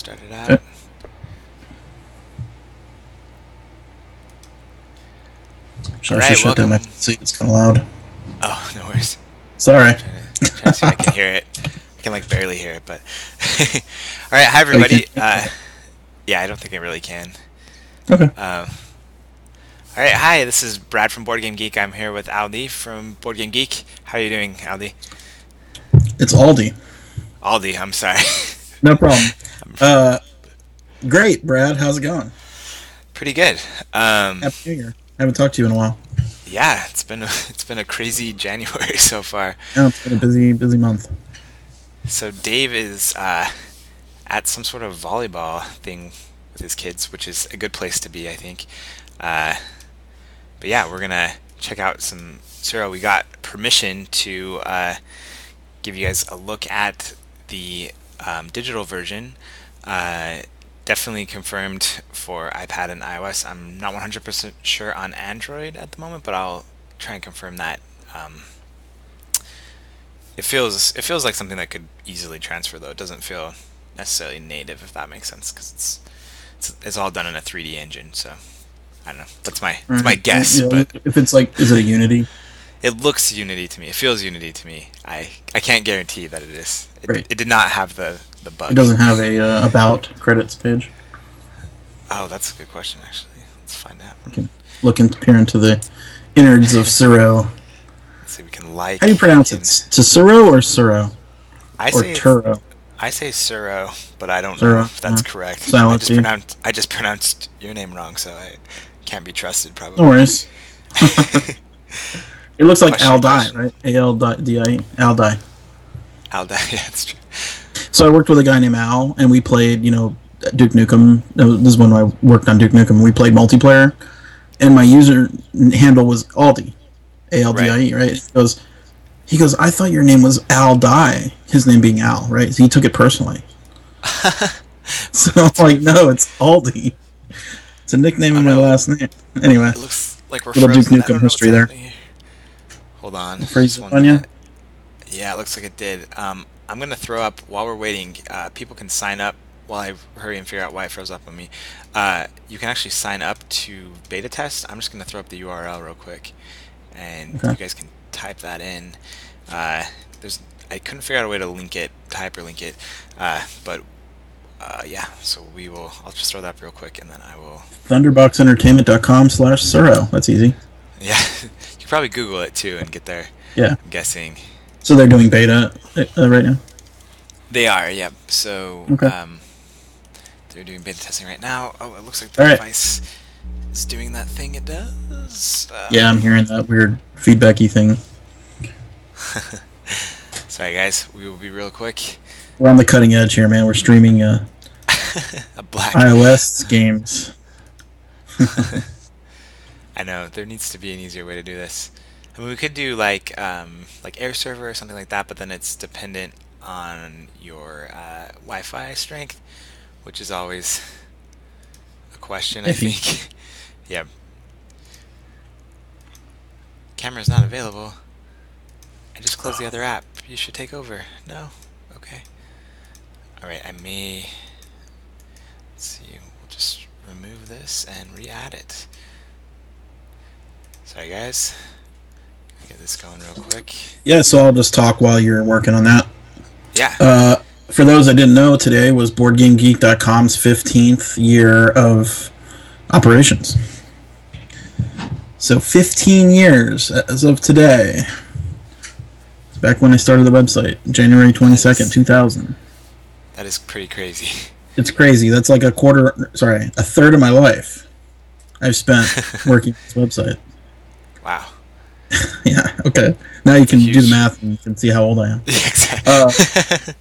Start it out. Okay. All I should right, shut down my welcome. PC. It's kind of loud. Oh, no worries. Sorry. Trying to see if I can hear it. I can like barely hear it, but all right. Hi, Oh, you can't. everybody. Yeah, I don't think I really can. Okay. All right, hi. This is Brad from Board Game Geek. I'm here with Aldi from Board Game Geek. How are you doing, Aldi? It's Aldi. Aldi. I'm sorry. No problem. Great, Brad. How's it going? Pretty good. Happy New Year. I haven't talked to you in a while. Yeah, it's been a crazy January so far. Yeah, it's been a busy month. So Dave is at some sort of volleyball thing with his kids, which is a good place to be, I think. Uh, but yeah, we're gonna check out some Tsuro. We got permission to give you guys a look at the digital version. Definitely confirmed for iPad and iOS. I'm not 100% sure on Android at the moment, but I'll try and confirm that. Um, it feels like something that could easily transfer, though. It doesn't feel necessarily native, if that makes sense, because it's all done in a 3D engine. So I don't know. That's my guess, Yeah, but if it's like, is it a Unity? it looks Unity to me. It feels Unity to me. I can't guarantee that it is. Right. It did not have the It bug. doesn't have a about credits page. Oh, that's a good question, actually. Let's find out. You can peer into the innards of Tsuro. Let's see. We can like. How do you pronounce it? Tsuro or Tsuro? I Or say Turo? I say Tsuro, but I don't know Tsuro. if that's correct. Silent T. I just pronounced your name wrong, so I can't be trusted, No probably. worries. It looks like Question, Aldie, question. right? A-L-D-I-E. Aldie. Yeah, that's true. So I worked with a guy named Al, and we played, Duke Nukem. This is when I worked on Duke Nukem. We played multiplayer, and my user handle was Aldi, A-L-D-I-E, right? He goes, I thought your name was Al Die, his name being Al, right? So he took it personally. So I'm like, no, it's Aldi. It's a nickname Oh in my no, last name. Anyway, it looks like we're little Duke frozen. I don't Nukem know what's history there. happening here. Hold on, Freeze just one on you? minute. Yeah, it looks like it did. I'm gonna throw up while we're waiting. People can sign up while I hurry and figure out why it froze up on me. You can actually sign up to beta test. I'm just gonna throw up the URL real quick, and you Okay. guys can type that in. Uh, there's I couldn't figure out a way to link it, to hyperlink it, but yeah. So I'll just throw that up real quick, and then I will. Thunderboxentertainment.com/Suro. That's easy. Yeah, you can probably Google it too and get there. Yeah. I'm guessing. So they're doing beta right now? They are, yep. So Okay. they're doing beta testing right now. Oh, it looks like the All right. device is doing that thing it does. Yeah, I'm hearing that weird feedbacky thing. Sorry, guys. We will be real quick. We're on the cutting edge here, man. We're streaming A black. iOS games. I know there needs to be an easier way to do this. I mean, we could do like Air Server or something like that, but then it's dependent on your Wi-Fi strength, which is always a question, I Iffy. think. Yeah. Camera's not available. I just closed the other app. You should take over. No? Okay. Alright, I may... Let's see. We'll just remove this and re-add it. Sorry, guys. Get this going real quick. Yeah, so I'll just talk while you're working on that. Yeah. For those that didn't know, today was BoardGameGeek.com's 15th year of operations. So 15 years as of today. It's back when I started the website, January 22nd, 2000. That is pretty crazy. It's crazy. That's like a third of my life I've spent working on this website. Wow. Yeah, okay. Now you can do Huge. the math and you can see how old I am. Yeah, exactly.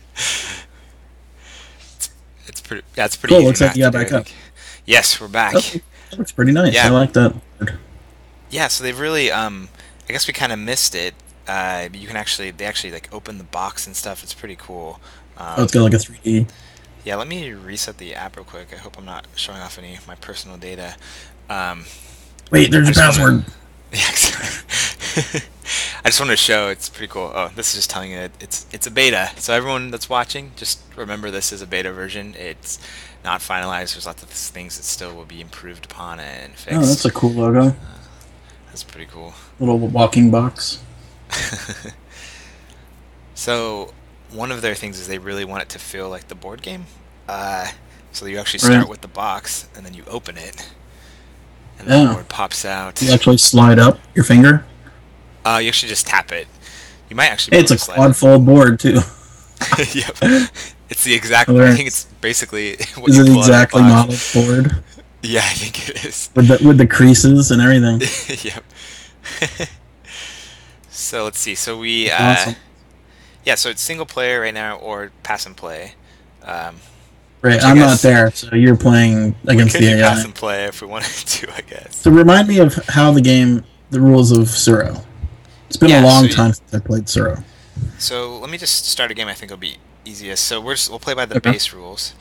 It's pretty. Yeah, it's pretty Cool, easy looks like math you got to do, back I up. think. Yes, we're back. Okay. That looks pretty nice. Yeah. I like that. Yeah, so they've really. I guess we kind of missed it. You can they actually like open the box and stuff. It's pretty cool. Oh, it's got like a 3D. Yeah, let me reset the app real quick. I hope I'm not showing off any of my personal data. Um, Wait, there's I your just password. wanna- Yeah, exactly. I just want to show it's pretty cool. Oh, this is just telling you that it's a beta. So everyone that's watching, just remember this is a beta version. It's not finalized. There's lots of things that still will be improved upon and Oh, that's fixed. a cool logo. That's pretty cool. Little walking box. So one of their things is they really want it to feel like the board game. So you actually start with the box and then you open it, and the board pops out. You actually slide up your finger. You actually just tap it. You might actually. It's a quad fold board too. Yep. It's the exact. I think it's basically. What Is you it pull exactly out of the box. modeled board? Yeah, I think it is. With the creases and everything. Yep. So let's see. So we. Awesome. Yeah, so it's single player right now or pass and play. Right, I'm not there, so you're playing against the AI. Pass and play if we wanted to, I guess. So remind me of how the rules of Tsuro. It's been a long time since I played Tsuro. So let me just start a game I think will be easiest. So we'll play by the base rules.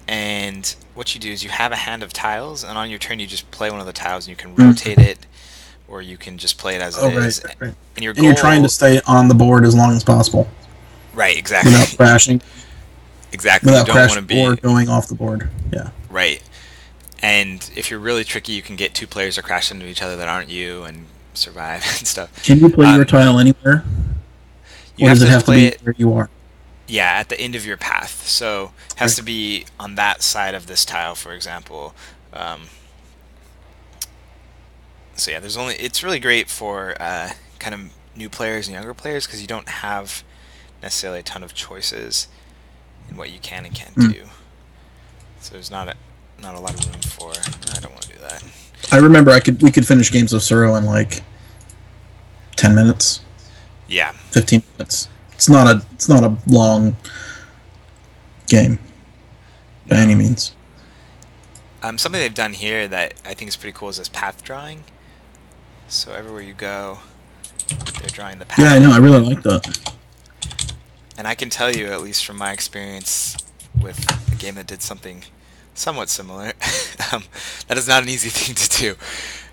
And what you do is you have a hand of tiles, and on your turn you just play one of the tiles, and you can rotate it, or you can just play it as it is. Right. And your goal, and you're trying to stay on the board as long as possible. Right, exactly. Without crashing. Exactly. Without you don't want to be or going off the board. Yeah. Right. And if you're really tricky, you can get two players to crash into each other that aren't you and survive and stuff. Can you play your tile anywhere? Or does it have to be where you are? Yeah, at the end of your path. So it has to be on that side of this tile, for example. So yeah, it's really great for kind of new players and younger players because you don't have necessarily a ton of choices in what you can and can't do. So there's not a lot of room for. I don't want to do that. I remember we could finish games of Tsuro in like 10 minutes. Yeah. 15 minutes. It's not a long game by any means. Something they've done here that I think is pretty cool is this path drawing. So everywhere you go, they're drawing the path. Yeah, I know. I really like that. And I can tell you, at least from my experience with a game that did something somewhat similar, that is not an easy thing to do.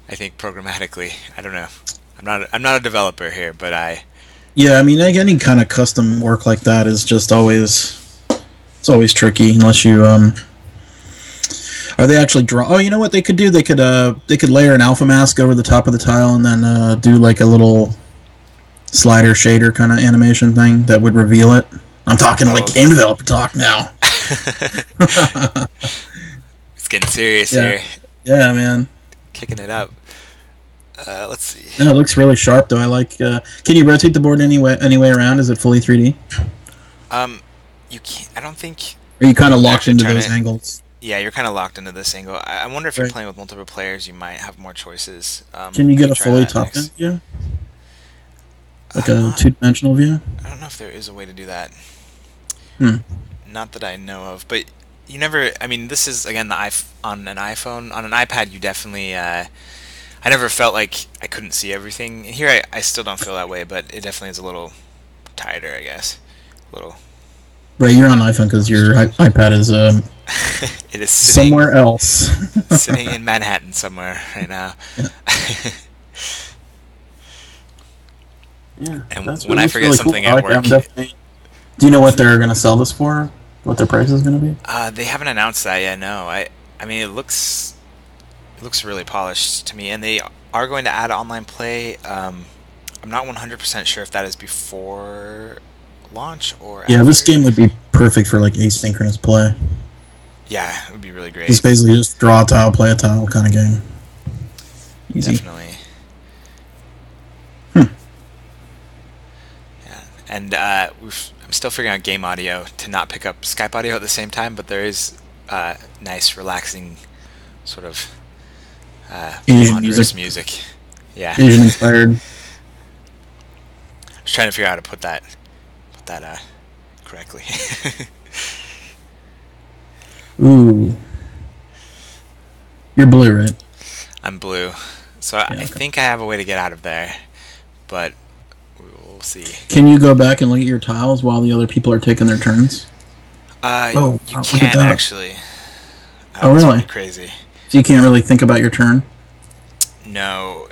I think programmatically. I don't know. I'm not a developer here, but Yeah, I mean, like any kind of custom work like that is just it's always tricky unless you Are they actually draw? Oh, you know what they could do? They could layer an alpha mask over the top of the tile and then do like a little slider shader kind of animation thing that would reveal it. I'm talking like game developer talk now. It's getting serious here. Yeah, man. Kicking it up. Let's see. Yeah, it looks really sharp though. I like. Can you rotate the board any way around? Is it fully 3D? You can't. I don't think. Are you kind of locked into those angles? Yeah, you're kind of locked into this angle. I wonder if you're playing with multiple players, you might have more choices. Can you get a fully top-down view? Like a two-dimensional view? I don't know if there is a way to do that. Not that I know of, but you never. I mean, this is again on an iPhone. On an iPad, you definitely. I never felt like I couldn't see everything. Here, I still don't feel that way, but it definitely is a little tighter, I guess. A little. Right, you're on iPhone because your iPad is it is somewhere else. Sitting in Manhattan somewhere right now. Yeah, and when I forget something at work. Do you know what they're going to sell this for? What their price is going to be? They haven't announced that yet. No, I mean it looks really polished to me, and they are going to add online play. I'm not 100% sure if that is before launch or after. This game would be perfect for like asynchronous play. Yeah, it would be really great. It's basically just draw a tile, play a tile kind of game. Easy. Definitely. And I'm still figuring out game audio to not pick up Skype audio at the same time, but there is nice, relaxing, sort of Asian music. Yeah. Asian inspired. I was trying to figure out how to put that correctly. Ooh. You're blue, right? I'm blue. So I think I have a way to get out of there, but we'll see. Can you go back and look at your tiles while the other people are taking their turns? You can actually. Oh, really? Crazy. So you can't really think about your turn? No,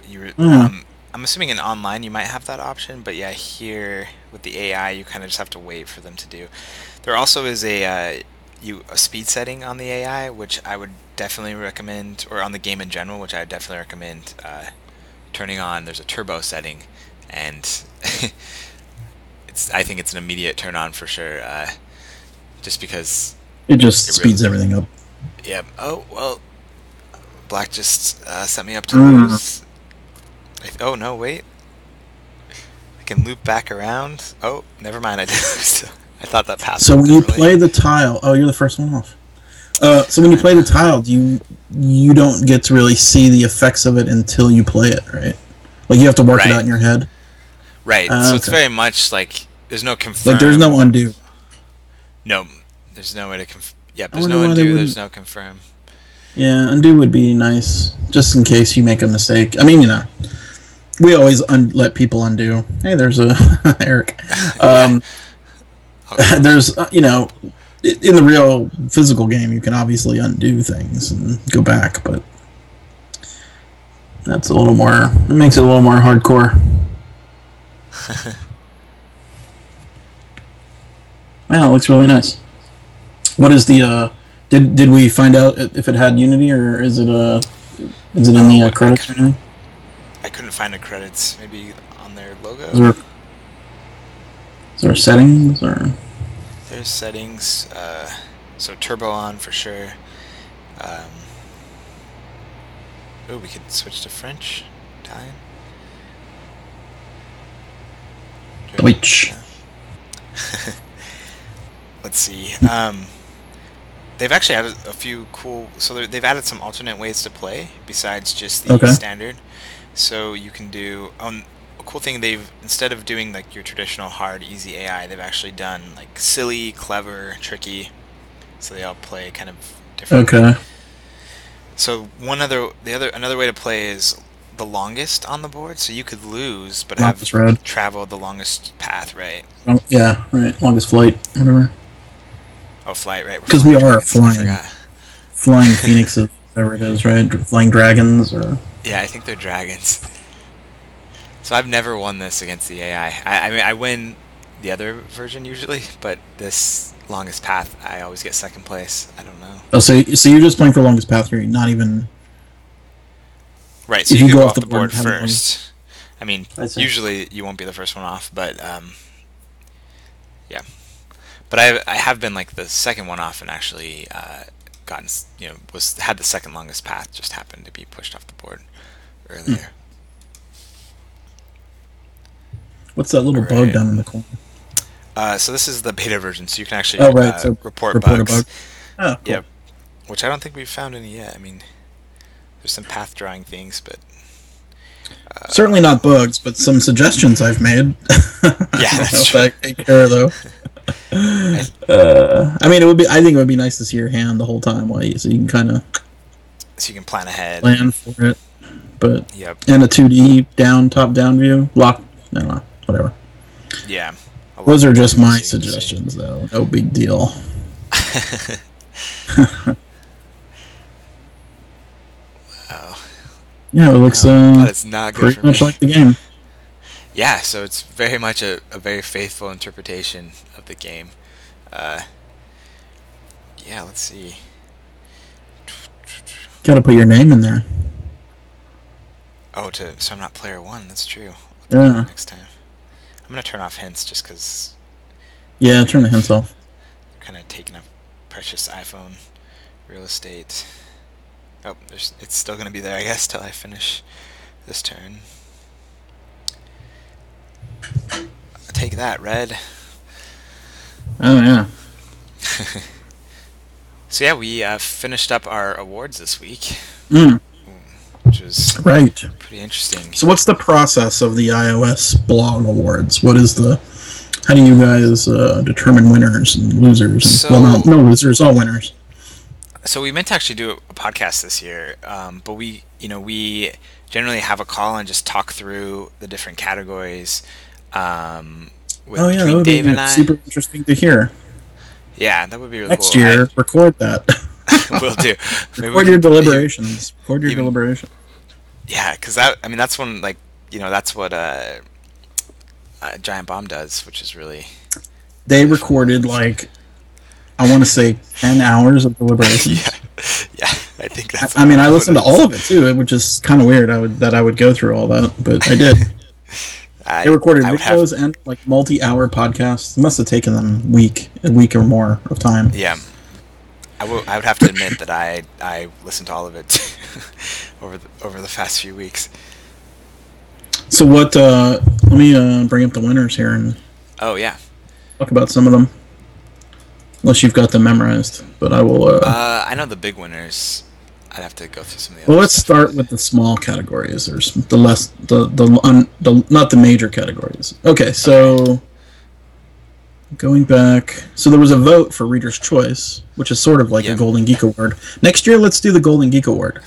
I'm assuming in online you might have that option, but yeah, here with the AI, you kind of just have to wait for them to do. There also is a speed setting on the AI, which I would definitely recommend, or on the game in general, which I would definitely recommend turning on. There's a turbo setting, and I think it's an immediate turn on for sure. Just because It just it really, speeds everything up. yeah. Oh well, Black just set me up to Mm. lose. Oh no, wait. I can loop back around. Oh, never mind. I did. I thought that path So worked when you differently. play the tile, oh, you're the first one off. So when you play the tile, you don't get to really see the effects of it until you play it, right? Like you have to work it out Right, in your head. right. So it's Okay. very much like there's no Like there's no confirm. undo. No, there's no way to Yep, I there's wonder no why they undo. There's wouldn't. no confirm. Yeah, undo would be nice, just in case you make a mistake. I mean, we always let people undo. Hey, there's a Eric. Yeah. Um, Okay. there's in the real physical game, you can obviously undo things and go back, but that's a little more. It makes it a little more hardcore. Wow, it looks really nice. What is the? Did we find out if it had Unity, or is it in the Oh, credits or anything? I couldn't find the credits. Maybe on their Is logo. there, is there settings or? There's settings. So turbo on for sure. Um, oh, we could switch to French. Italian. Deutsch. Let's see. They've actually added a few cool. So they've added some alternate ways to play besides just the Okay. standard. So you can do a cool thing. They've instead of doing like your traditional hard easy AI, they've actually done like silly, clever, tricky. So they all play kind of differently. Okay. So another way to play is the longest on the board. So you could lose, but Longest have road. traveled the longest path, right? Yeah, right. Longest flight, whatever. Oh, flight, right? We're Because we flying are dragons. I flying, forgot. flying phoenixes, whatever it is, right? Flying dragons, or Yeah, I think they're dragons. So I've never won this against the AI. I mean, I win the other version usually, but this longest path, I always get second place. I don't know. oh, so you're just playing for longest path here, not even Right, so if you you could go go off off the the board board and have the longest. first. I mean, I see. usually you won't be the first one off, but yeah. But I have been like the second one off and actually gotten was had the second longest path. Just happened to be pushed off the board earlier. What's that little All bug right. down in the corner? So this is the beta version, so you can actually Oh, right. So report report a bugs. bug. Oh, cool. Yep. Which I don't think we've found any yet. I mean, there's some path drawing things, but Certainly not bugs, but some suggestions I've made. I yeah, don't know that's if true. that take care of though. I, I mean, it would be. I think it would be nice to see your hand the whole time, so you can kind of so you can plan ahead. plan for it. But Yep. and a 2D top down view, lock. I don't know, whatever. Yeah. A Those lot are of just things my you can see. suggestions, though. No big deal. Oh, Yeah, it looks that is not good pretty for me. much like the game. Yeah, so it's very much a very faithful interpretation of the game. Uh, yeah, let's see. Got to put your name in there. Oh, so I'm not player one. That's true. I'll have to do Yeah, that next time. I'm gonna turn off hints just because yeah. Turn the hints off. they're kind of taking up precious iPhone real estate. Oh, it's still gonna be there, I guess, till I finish this turn. Take that, red. Oh yeah. So yeah, we finished up our awards this week, Mm, which was right. pretty interesting. So, what's the process of the iOS blog awards? What is the? How do you guys determine winners and losers? And, well, So, no losers, all winners. so we meant to actually do a podcast this year, but we generally have a call and just talk through the different categories Oh yeah, that between would Dave be and I. super interesting to hear. Yeah, that would be really Next cool. year, record that. Will do. Maybe we Record your can deliberations. Record your even deliberations. yeah, because I mean that's one like that's what Giant Bomb does, which is really They really fun. recorded like I want to say 10 hours of deliberations. Yeah, yeah. I think that's I mean, I about what listened it to all is. of it too, which is kind of weird. I would go through all that, but I did. They I recorded I would have videos and like multi-hour podcasts. It must have taken them a week or more of time. yeah. I would have to admit that I listened to all of it over the past few weeks. So what? Let me bring up the winners here and Oh yeah. talk about some of them. Unless you've got them memorized, but I will. I know the big winners. I'd have to go through some of the Well, other let's stuff start here. with the small categories. There's the less the not the major categories. Okay, Okay. so going back, so there was a vote for Reader's Choice, which is sort of like a Yeah. Golden Geek Award. Next year, let's do the Golden Geek Award.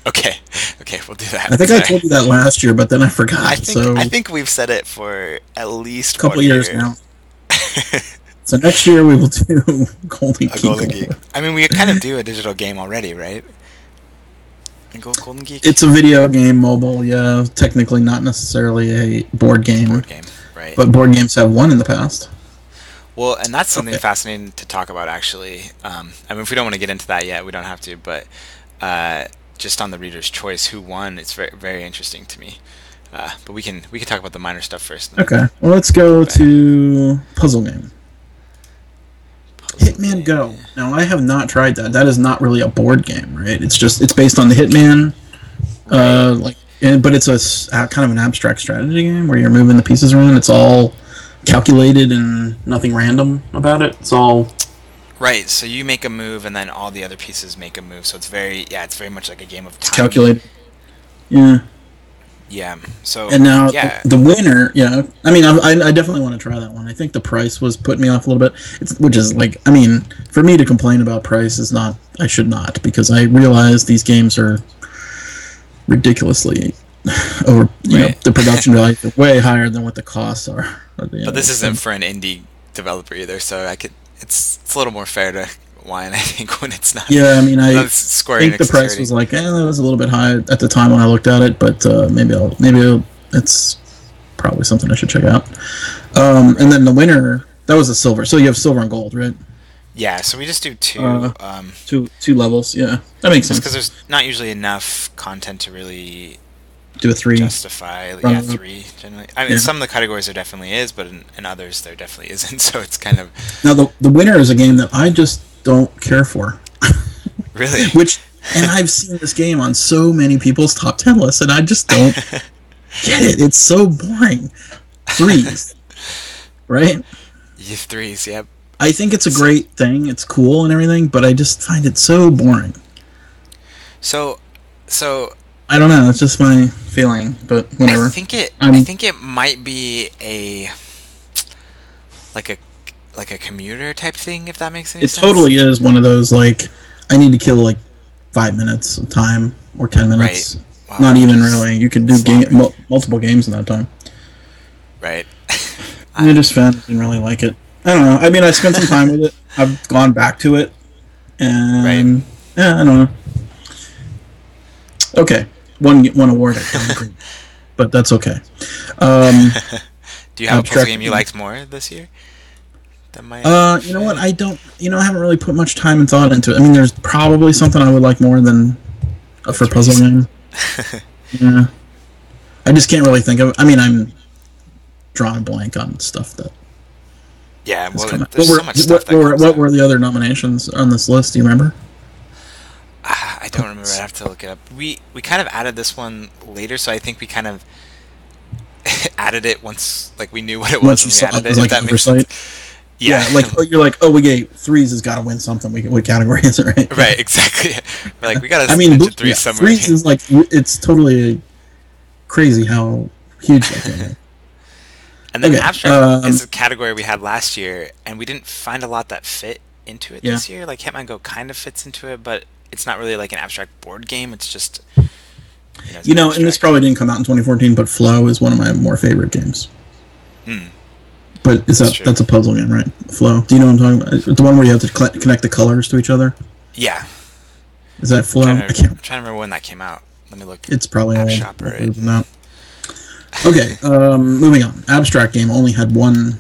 Okay. Okay. We'll do I that. think I Sorry. told you that last year, but then I I forgot. think So I a think we've said it for at least couple 1 year. years now. So next year we will do Golden A Geek Golden Geek. Award. I mean, we kind of do a digital game already, right? And Golden Geek. It's a video game, mobile. Yeah, technically not necessarily a board game, Board game, right? but board games have won in the past. Well, and that's something Okay. fascinating to talk about, actually. I mean, if we don't want to get into that yet, we don't have to. But just on the Reader's Choice, who won? It's very very interesting to me. But we can talk about the minor stuff first. And Okay. Well, let's go then to puzzle game. puzzle Hitman game. Go. Now, I have not tried that. That is not really a board game, right? It's based on the Hitman, Right. but it's kind of an abstract strategy game where you're moving the pieces around. It's all calculated and nothing random about it. It's all Right. So you make a move, and then all the other pieces make a move. So it's very much like a game of it's timing. calculated. Yeah. Yeah. So And now yeah. the winner, yeah. I mean, I definitely want to try that one. I think the price was putting me off a little bit. Which is like, I mean, for me to complain about price is not. I should not, because I realize these games are ridiculously over. Right. The production value is way higher than what the costs are. But this isn't for an indie developer either, so I could. It's a little more fair to whine, I think, when it's not. Yeah, I mean, I That's Square think the Enix is price already. was like, that was a little bit high at the time when I looked at it, but it's probably something I should check out. And then the winner, that was a silver. So you have silver and gold, right? Yeah, so we just do two. Two levels. Yeah, that makes Just because sense. there's not usually enough content to really Do a three. justify. Yeah, Runner-up. three generally. I mean, Yeah. in some of the categories there definitely is, but in others there definitely isn't. So it's kind of Now the winner is a game that I just don't care for. really. Which, and I've seen this game on so many people's top 10 lists, and I just don't get it. It's so boring. Threes, right? You threes, yep. I think it's a great thing. It's cool and everything, but I just find it so boring. So, so I don't know. It's just my feeling, but whatever. I think it might be a like a like a commuter type thing, if that makes any It sense. totally is one of those, like, I need to kill like 5 minutes of time or 10 minutes. Right. Wow, Not even just really. You could do slaughtering. multiple games in that time. Right. I just didn't really like it. I don't know. I mean, I spent some time with it. I've gone back to it, and yeah, I don't know. Okay, one award I don't agree, but that's okay. Do you have a puzzle Abstract game you game. liked more this year? That might. You know what? I don't. I haven't really put much time and thought into it. I mean, there's probably something I would like more than for puzzle game. Yeah, I just can't really think of it. I mean, I'm drawing a blank on stuff that. Yeah, has well, come out. there's so much stuff that comes What out. were the other nominations on this list? Do you remember? I don't remember. I have to look it up. We kind of added this one later, so I think we kind of added it once, like we knew what it was Once you when saw we added it, was it. like If that makes oversight. sense. Yeah, like you're like, we gave threes has got to win something. What category is it, right? Right, exactly. We're like, we gotta I mean, mention three somewhere. threes is like, it's totally crazy how huge that game is. And then Okay, abstract is a category we had last year, and we didn't find a lot that fit into it Yeah. this year. Like Hitman Go kind of fits into it, but it's not really like an abstract board game. It's just it's And this abstract. probably didn't come out in 2014, but Flow is one of my more favorite games. Hmm. But true. that's a puzzle game, right? Flow. Do you know what I'm talking about? The one where you have to connect the colors to each other. Yeah. Is that Flow? I'm trying to remember when that came out. Let me look. It's probably App old. Shopper. No. Okay, moving on. Abstract game only had one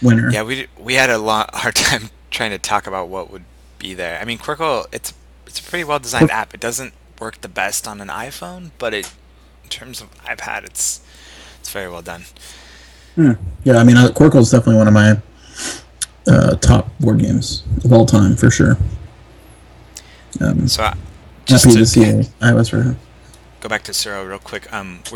winner. Yeah, we had a hard time trying to talk about what would be there. I mean, Quirkle, it's a pretty well designed app. It doesn't work the best on an iPhone, but in terms of iPad, it's very well done. Yeah, I mean, Quirkle is definitely one of my top board games of all time, for sure. So just Happy to see an iOS version. go back to Tsuro real quick.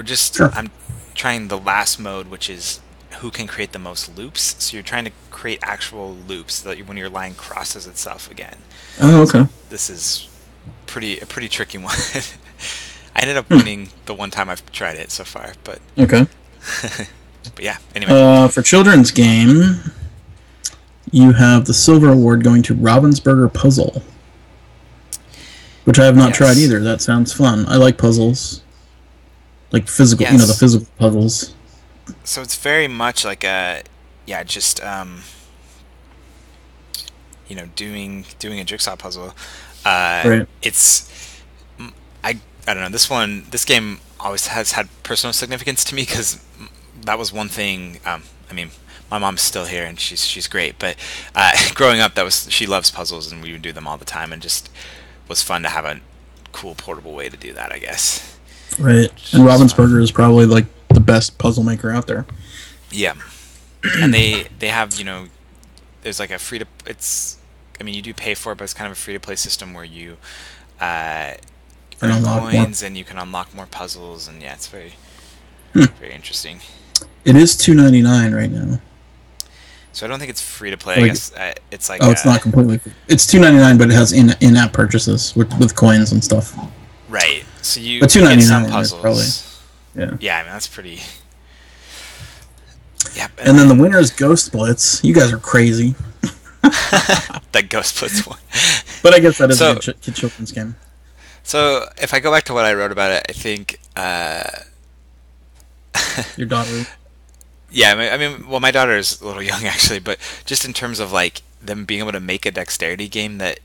Sure. I'm trying the last mode, which is who can create the most loops. So you're trying to create actual loops so that when your line crosses itself again. Oh, okay. This is a pretty tricky one. I ended up winning the one time I've tried it so far, but Okay. but yeah. Anyway, For children's game, you have the silver award going to Ravensburger Puzzle, which I have not tried either. That sounds fun. I like puzzles, like physical, Yes. the physical puzzles. So it's very much like just doing a jigsaw puzzle. Right. I don't know. This game always has had personal significance to me because that was one thing. I mean, my mom's still here and she's great, but growing up, she loves puzzles and we would do them all the time, and just was fun to have a cool portable way to do that, I guess. Right. And Ravensburger is probably like the best puzzle maker out there. Yeah. And they have, there's like you do pay for it, but it's kind of a free to play system where you earn coins and you can unlock more puzzles, and yeah, it's very interesting. It is $2.99 right now. So I don't think it's free to play. I guess it's like it's not completely free. It's $2.99, but it has in-app purchases with coins and stuff. Right. So you but get some puzzles. Probably, yeah, I mean that's pretty. Yeah. And then the winner is Ghost Blitz. You guys are crazy. That Ghost Blitz one. But I guess that is a kid children's game. So if I go back to what I wrote about it, I think your daughter. Yeah, I mean, well, my daughter is a little young actually, but just in terms of like them being able to make a dexterity game that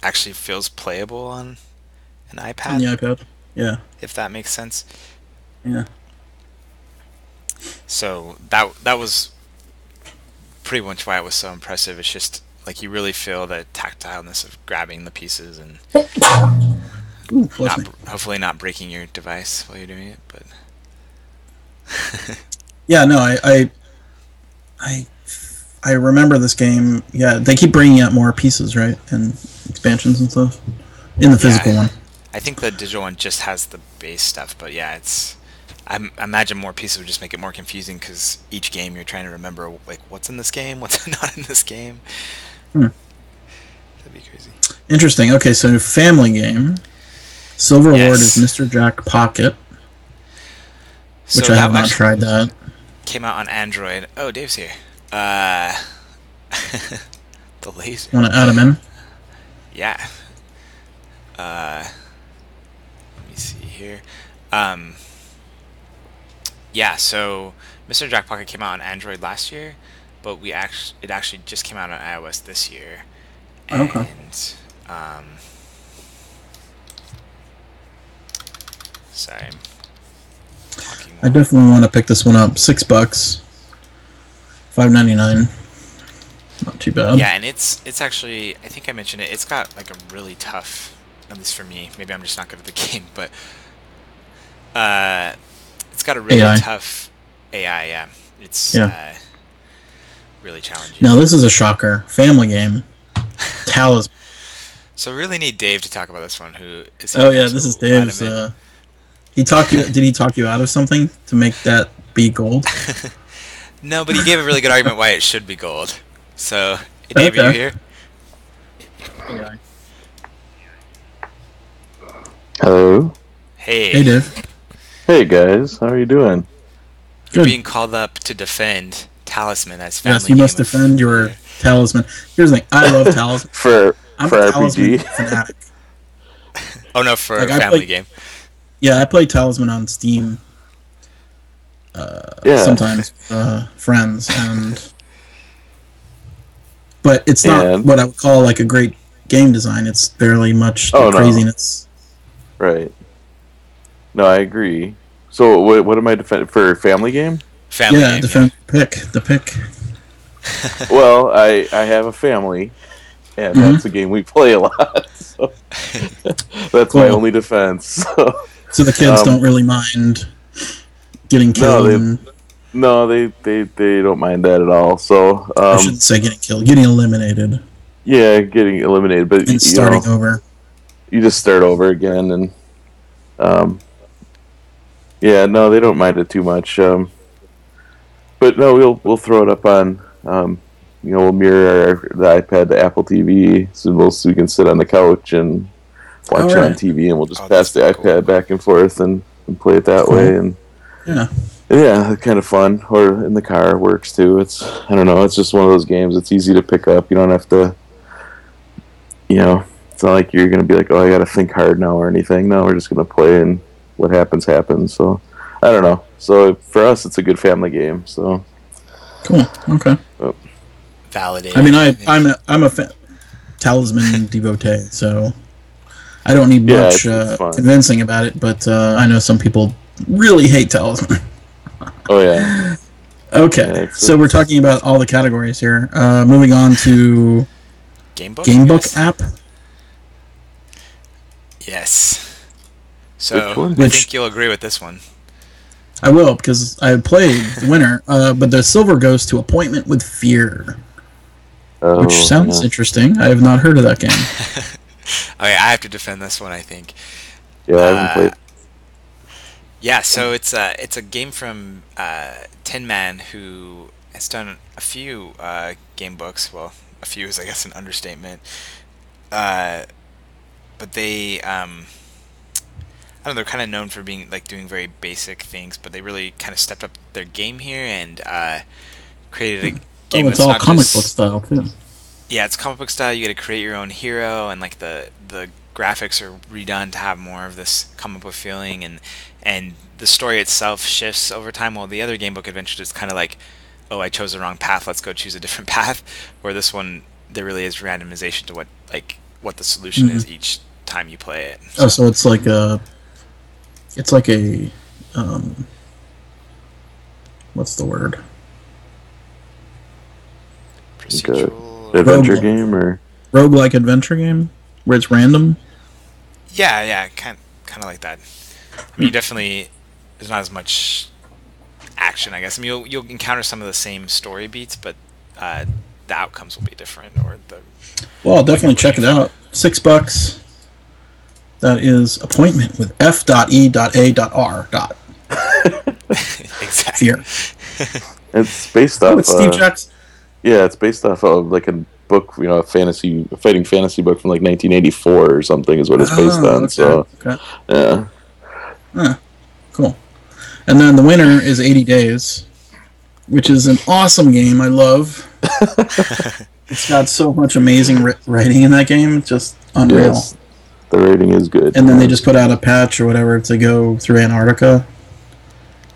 actually feels playable on an iPad. On the iPad, yeah. If that makes sense. Yeah. So that was pretty much why it was so impressive. It's just like you really feel the tactileness of grabbing the pieces and hopefully not breaking your device while you're doing it, but. Yeah, no, I remember this game. Yeah, they keep bringing out more pieces, right, and expansions and stuff in the physical one. I think the digital one just has the base stuff, but yeah, I imagine more pieces would just make it more confusing because each game you're trying to remember like what's in this game, what's not in this game. That'd be crazy. Interesting. Okay, so family game. Silver award is Mr. Jack Pocket, which I have not tried that. Came out on Android. Oh, Dave's here. The laser. Want to add him in? Yeah. Let me see here. Yeah, so Mr. Jack Pocket came out on Android last year, but it actually just came out on iOS this year. And, okay. Sorry. I definitely want to pick this one up. $6, $5.99. Not too bad. Yeah, and it's actually, I think I mentioned it. It's got like a really tough, at least for me. Maybe I'm just not good at the game, but it's got a really tough AI. Yeah, it's really challenging. Now this is a shocker. Family game. Talisman. So really need Dave to talk about this one. Who is? Oh yeah, this is Dave's. Did he talk you out of something to make that be gold? No, but he gave a really good argument why it should be gold. So, Dave, are you here? Yeah. Hello. Hey. Hey, Dave. Hey guys, how are you doing? You're being called up to defend Talisman as family. Yes, you must defend your Talisman. Here's the thing: I love Talisman. for RPG. Talisman Fanatic. Oh no, for a family game. Yeah, I play Talisman on Steam. Sometimes friends, but it's not what I would call like a great game design. It's barely much craziness. Right. No, I agree. So what am I defending for? Family game? Family game. The pick. Well, I have a family, and that's a game we play a lot. So that's my only defense. So the kids don't really mind getting killed. No, they don't mind that at all. So I shouldn't say getting killed, getting eliminated. Yeah, getting eliminated, but and starting over. You just start over again, and yeah, no, they don't mind it too much. But no, we'll throw it up on we'll mirror the iPad to Apple TV, so we can sit on the couch and watch it on TV, and we'll just pass the iPad back and forth and play it that way. And yeah, it's kind of fun. Or in the car works too. It's I don't know. It's just one of those games. It's easy to pick up. You don't have to. It's not like you're going to be like, oh, I got to think hard now or anything. No, we're just going to play, and what happens, happens. So, I don't know. So, for us, it's a good family game. So, cool. Okay. Validated. I mean, I'm a Talisman devotee, so I don't need much convincing about it. But I know some people really hate Talisman. Oh yeah. Okay, so we're talking about all the categories here. Moving on to Gamebook app. Yes. So I think you'll agree with this one. I will, because I played the winner, but the silver goes to Appointment with Fear, which sounds interesting. I have not heard of that game. Okay, I have to defend this one, I think. Yeah, I haven't played. Yeah, so it's a game from Tin Man, who has done a few game books. Well, a few is, I guess, an understatement. But they, I don't know, they're kind of known for being doing very basic things, but they really kind of stepped up their game here and created a game. It's all comic book style too. Yeah, it's comic book style. You got to create your own hero, and the graphics are redone to have more of this comic book feeling, and the story itself shifts over time. While the other game book adventures is kind of like, oh, I chose the wrong path, let's go choose a different path. Where this one, there really is randomization to what the solution is each time you play it. So it's like a what's the word? Procedural adventure game or roguelike adventure game where it's random. Yeah, kind of like that. I mean, definitely there's not as much action, I guess. I mean, you'll encounter some of the same story beats, but the outcomes will be different. Well, I'll definitely check it out. $6. That is Appointment with F.E.A.R. Exactly. Fear. It's based off. Steve Jobs. Yeah, it's based off of a book, a fighting fantasy book from 1984 or something is what it's based on. Okay. So, yeah. Cool. And then the winner is 80 Days, which is an awesome game. I love. It's got so much amazing writing in that game. It's just unreal. Yes, the rating is good. And then they just put out a patch or whatever to go through Antarctica.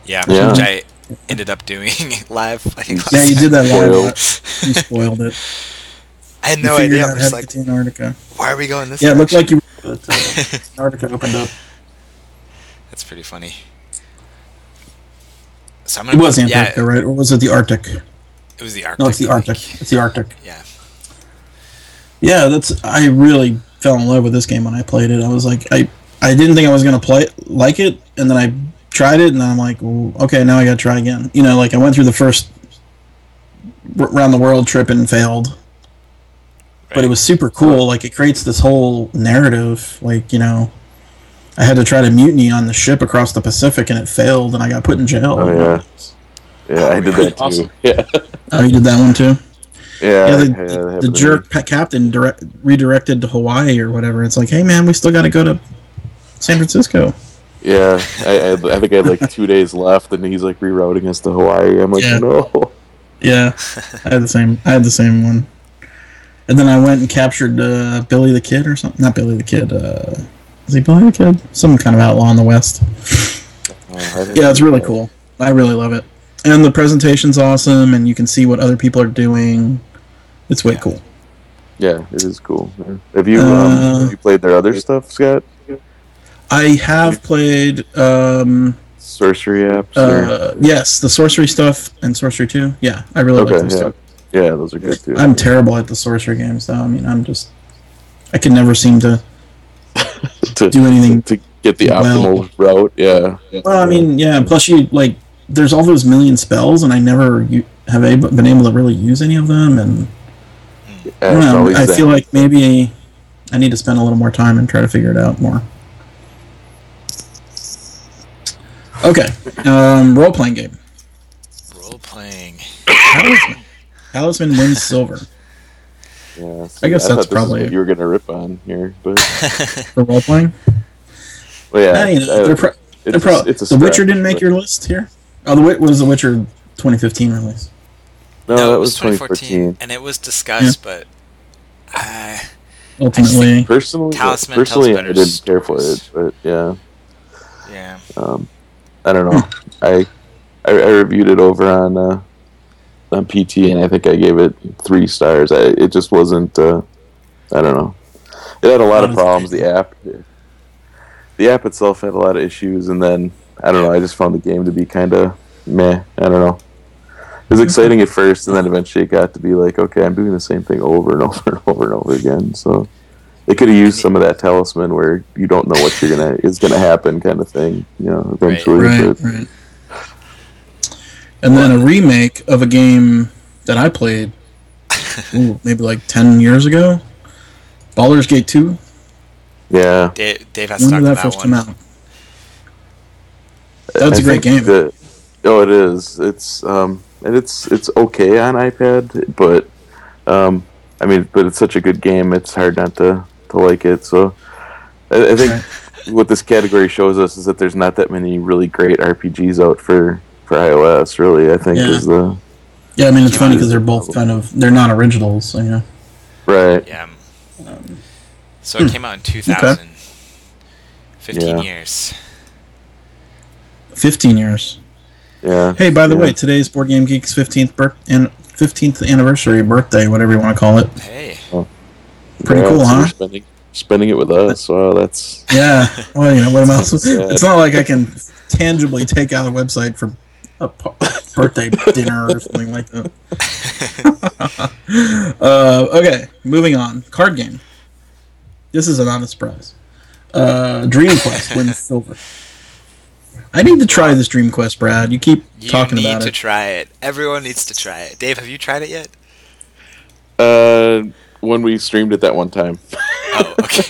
Yeah. Which I ended up doing live. I think. Yeah, you did that live. You spoiled it. I had no idea. I was like, to Antarctica. Why are we going this? Yeah, it looked like you. Antarctica opened up. That's pretty funny. So it was Antarctica, right? Or was it the Arctic? It was the Arctic. No, it's the Arctic. It's the Arctic. Yeah. Yeah, I really fell in love with this game when I played it. I was like, I didn't think I was gonna like it, and then I tried it, and I'm like, well, okay, now I gotta try again. I went through the first round the world trip and failed, right. But it was super cool. It creates this whole narrative. I had to try to mutiny on the ship across the Pacific, and it failed, and I got put in jail. Oh yeah, I did that too. Awesome. Yeah. Oh, you did that one too. Yeah, the jerk captain redirected to Hawaii or whatever. It's like, hey man, we still got to go to San Francisco. Yeah, I think I had 2 days left, and he's rerouting us to Hawaii. I'm like, no. Yeah, I had the same one. And then I went and captured Billy the Kid or something. Not Billy the Kid. Is he Billy the Kid? Some kind of outlaw in the West. Yeah, it's really cool. I really love it. And the presentation's awesome, and you can see what other people are doing. It's way cool. Yeah, it is cool. Have you played their other stuff, Scott? I have played sorcery apps? Or? Yes, the sorcery stuff and sorcery 2. Yeah, I really like those stuff. Yeah, those are good too. I'm terrible at the sorcery games, though. I mean, I can never seem to do anything to get the optimal route. Yeah. Well, I mean, yeah. Plus, there's all those million spells, and I never have been able to really use any of them. And I feel like maybe I need to spend a little more time and try to figure it out more. Okay, role-playing game. Role-playing. Talisman wins silver. Yeah, I guess that's probably what you were gonna rip on here, but for role-playing. Well, yeah, The Witcher didn't make your list here. Oh, was The Witcher 2015 release? No, that was 2014, and it was discussed, but ultimately, personally, I didn't care for it, but yeah. I don't know. I reviewed it over on PT, and I think I gave it 3 stars. It just wasn't. I don't know. It had a lot of problems. The app itself had a lot of issues, and then I don't know. I just found the game to be kind of meh. I don't know. It was exciting at first, and then eventually it got to be like, okay, I'm doing the same thing over and over and over and over again. So they could have used some of that talisman where you don't know what is gonna happen, kind of thing. Eventually. Right. And then a remake of a game that I played, maybe like 10 years ago, Baldur's Gate 2. Yeah. Dave has talked about that one. Come out? That's a great game. It is. It's and it's okay on iPad, but but it's such a good game. It's hard not to like it. So I think what this category shows us is that there's not that many really great RPGs out for iOS. Really, I think is the. Yeah, I mean it's funny because they're both they're not originals. So yeah. Right. Yeah. So it came out in 2000. Okay. 15 years. 15 years. Yeah. Hey, by the way, today's Board Game Geek's 15th anniversary, birthday, whatever you want to call it. Hey. Oh. Pretty cool, huh? Spending it with us. Well, that's. Yeah. Well, what am I else? It's not like I can tangibly take out a website for a birthday dinner or something like that. Okay, moving on. Card game. This is an honest prize. Dream Quest wins silver. I need to try this Dream Quest, Brad. You keep talking about it. You need to try it. Everyone needs to try it. Dave, have you tried it yet? When we streamed it that one time. Oh, okay.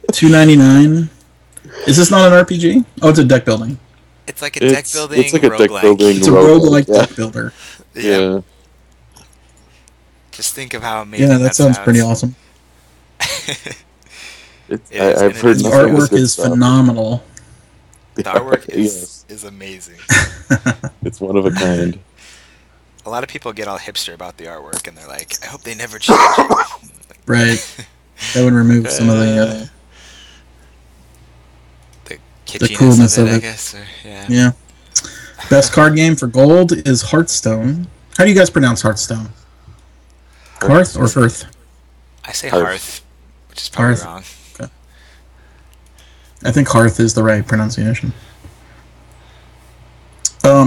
$2.99. Is this not an RPG? Oh, it's a deck building. It's like a deck building. It's like a deck building. It's a roguelike deck builder. Yeah. Just think of how amazing. Yeah, that sounds pretty awesome. I've heard the artwork is phenomenal. The artwork is amazing. It's one of a kind. A lot of people get all hipster about the artwork, and they're like, I hope they never change it. Right. That would remove some of the kitschiness of it, I guess. Yeah. Best card game for gold is Hearthstone. How do you guys pronounce Hearthstone? Hearth or Hearth? I say Hearth, which is probably wrong. Okay. I think Hearth is the right pronunciation.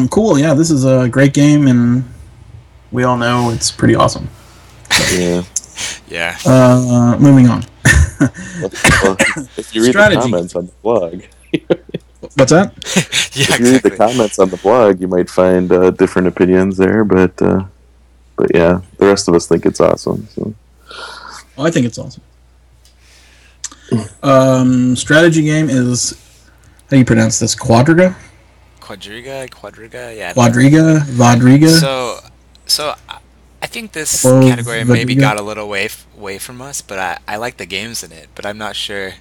Cool. Yeah, this is a great game, and we all know it's pretty awesome. Yeah. Yeah. Moving on. Well, if you read the comments on the blog. What's that? If you read the comments on the blog, you might find different opinions there, but yeah, the rest of us think it's awesome. So. Well, I think it's awesome. Strategy game is, how do you pronounce this? Quadriga, yeah. Quadriga. So I think this category maybe got a little away from us, but I like the games in it, but I'm not sure.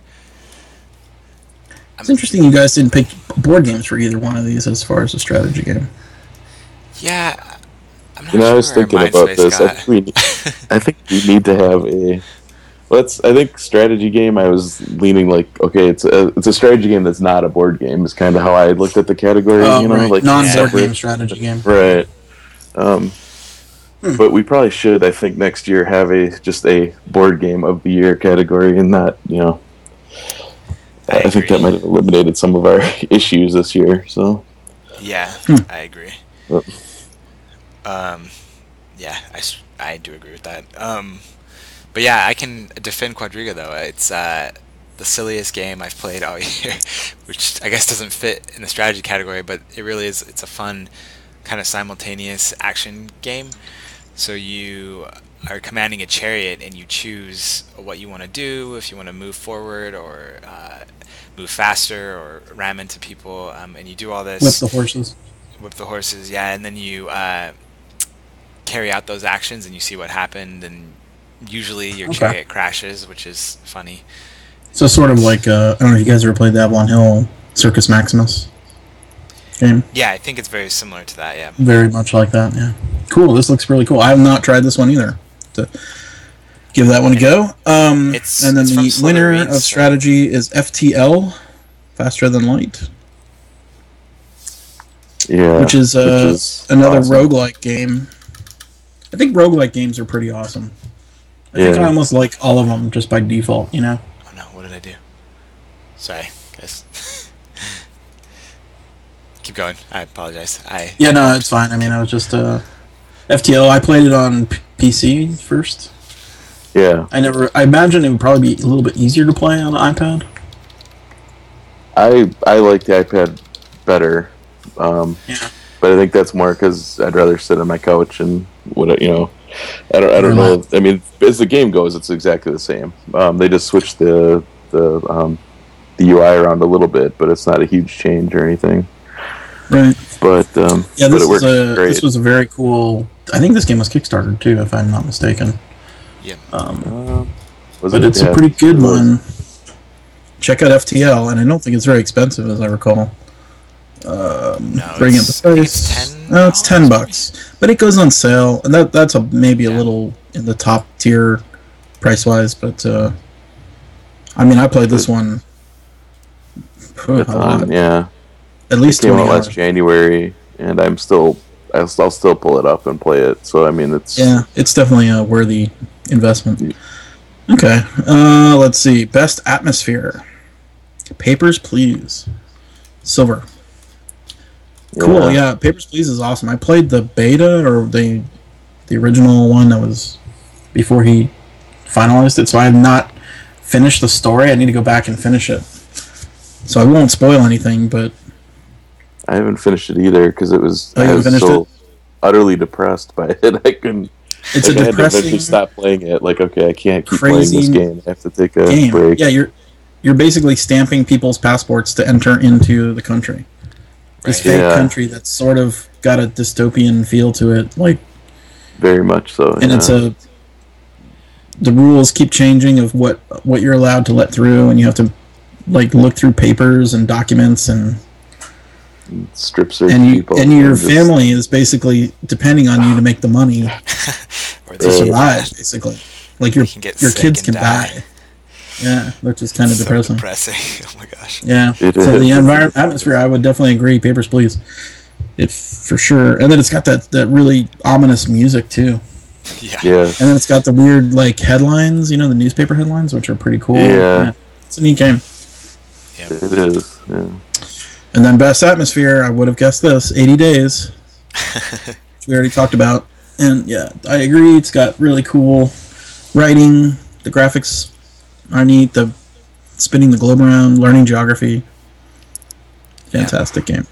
It's interesting you guys didn't pick board games for either one of these as far as a strategy game. Yeah, I'm not sure. I was thinking about this. I think we need to have a. I think strategy game. I was leaning like, okay, it's a strategy game that's not a board game. Is kind of how I looked at the category. Right. Like non-board game strategy game. Right. But we probably should. I think next year have just a board game of the year category, and not I think that might have eliminated some of our issues this year. So Yeah, I agree. Yep. Yeah, I do agree with that. But yeah, I can defend Quadriga though. It's the silliest game I've played all year, which I guess doesn't fit in the strategy category, but it really is. It's a fun kind of simultaneous action game. So you are commanding a chariot, and you choose what you want to do. If you want to move forward, or move faster, or ram into people, and you do all With this. the horses. Whip the horses, yeah, and then you carry out those actions, and you see what happened, and usually your chariot crashes, which is funny. So sort of like, I don't know if you guys ever played the Avalon Hill Circus Maximus game. Yeah, I think it's very similar to that, yeah. Very much like that, yeah. Cool, this looks really cool. I have not tried this one either. To give that one a go. And then the winner of strategy is FTL, Faster Than Light. Yeah. Which is another roguelike game. I think roguelike games are pretty awesome. I think I almost like all of them just by default, you know? Oh no, what did I do? Sorry, guys. Keep going. I apologize. Yeah, no, it's fine. I mean, I was just FTL. I played it on PC first. Yeah. I imagine it would probably be a little bit easier to play on an iPad. I like the iPad better. But I think that's more because I'd rather sit on my couch and I don't know. I mean, as the game goes, it's exactly the same. They just switched the UI around a little bit, but it's not a huge change or anything. Right. But yeah, but it works great. This was a very cool. I think this game was Kickstarter too, if I'm not mistaken. Yeah. But it's a pretty good one. Check out FTL, and I don't think it's very expensive, as I recall. No, bring up the price. It's $10, but it goes on sale, and that's maybe a little in the top tier price wise. But I mean, I played this one. Yeah. At least it came 20 out hours. last January, and I'll still pull it up and play it. So I mean, it's definitely a worthy investment. Okay, let's see. Best atmosphere. Papers, Please. Silver. Cool, yeah. Papers, Please is awesome. I played the beta, or the original one that was before he finalized it, so I have not finished the story. I need to go back and finish it. So I won't spoil anything, but... I haven't finished it either, because I was utterly depressed by it. I couldn't... It's I had to eventually stop playing it. Like, okay, I can't keep playing this game. I have to take a break. Yeah, you're basically stamping people's passports to enter into the country. This fake country that's sort of got a dystopian feel to it, like very much so. And it's the rules keep changing of what you're allowed to let through, and you have to like look through papers and documents and strip search people. And your family is basically depending on you to make the money to survive, basically. Like your kids can die. Yeah, which is kind of depressing. Oh my gosh. Yeah. So the atmosphere, I would definitely agree. Papers, Please. For sure. And then it's got that really ominous music too. Yeah. And then it's got the weird like headlines, the newspaper headlines, which are pretty cool. Yeah. It's a neat game. Yeah. It is. Yeah. And then best atmosphere, I would have guessed this, 80 Days. Which we already talked about. And yeah, I agree. It's got really cool writing. The graphics are neat. The spinning the globe around, learning geography. Fantastic game.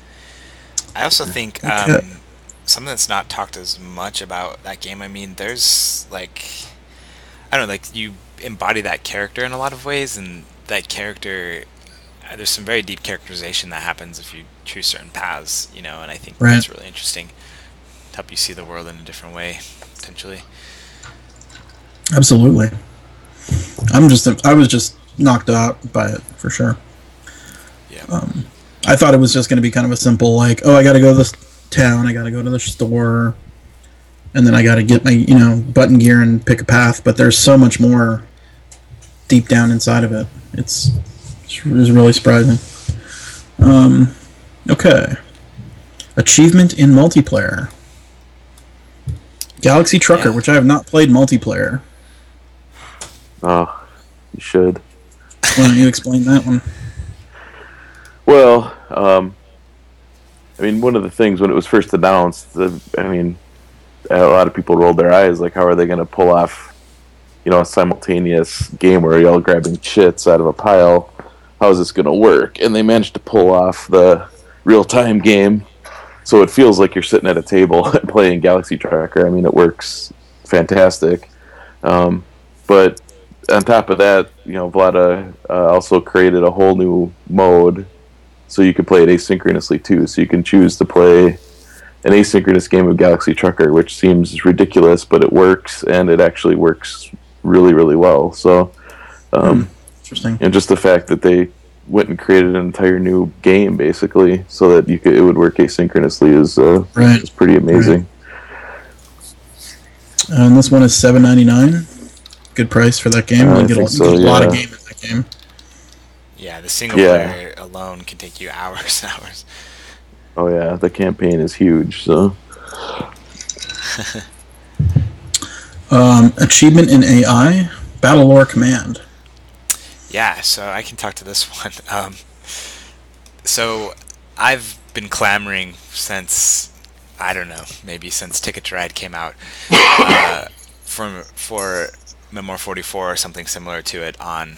I also think something that's not talked as much about that game. I mean, there's like, I don't know, like you embody that character in a lot of ways, and that character, there's some very deep characterization that happens if you choose certain paths, and I think that's really interesting to help you see the world in a different way, potentially. Absolutely. I was just knocked out by it for sure. Yeah. I thought it was just going to be kind of a simple like, I got to go to this town, I got to go to the store, and then I got to get my button gear and pick a path. But there's so much more deep down inside of it. It's really surprising. Okay. Achievement in multiplayer. Galaxy Trucker, which I have not played multiplayer. Oh, you should. Why don't you explain that one? Well, I mean, one of the things when it was first announced, I mean, a lot of people rolled their eyes, like, how are they going to pull off, a simultaneous game where you're all grabbing chits out of a pile? How is this going to work? And they managed to pull off the real-time game, so it feels like you're sitting at a table playing Galaxy Tracker. I mean, it works fantastic. But on top of that, Vlada also created a whole new mode, so you can play it asynchronously too. So you can choose to play an asynchronous game of Galaxy Trucker, which seems ridiculous, but it works, and it actually works really, really well. So, interesting. And just the fact that they went and created an entire new game, basically, so that it would work asynchronously is pretty amazing. Right. And this one is $7.99. Good price for that game. You get a lot of game in that game. Yeah, the single player alone can take you hours and hours. Oh yeah, the campaign is huge. So, achievement in AI, Battle Lore Command. Yeah, so I can talk to this one. So I've been clamoring since, I don't know, maybe since Ticket to Ride came out, for Memoir 44 or something similar to it on,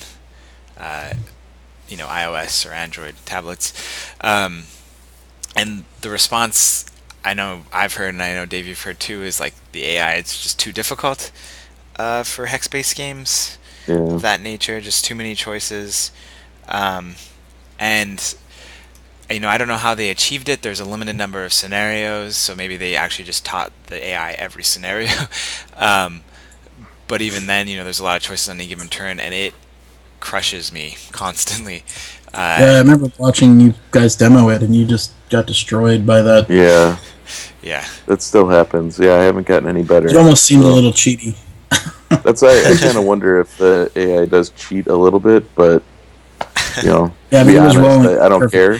iOS or Android tablets. And the response I know I've heard, and I know Dave you've heard too, is like the AI, it's just too difficult for hex-based games of that nature, just too many choices. And I don't know how they achieved it. There's a limited number of scenarios, so maybe they actually just taught the AI every scenario. But even then, there's a lot of choices on any given turn, and it crushes me constantly. I remember watching you guys demo it, and you just got destroyed by that. Yeah. Yeah. That still happens. Yeah, I haven't gotten any better. It almost seemed a little cheaty. That's I kind of wonder if the AI does cheat a little bit, but yeah, to be honest, rolling I don't care.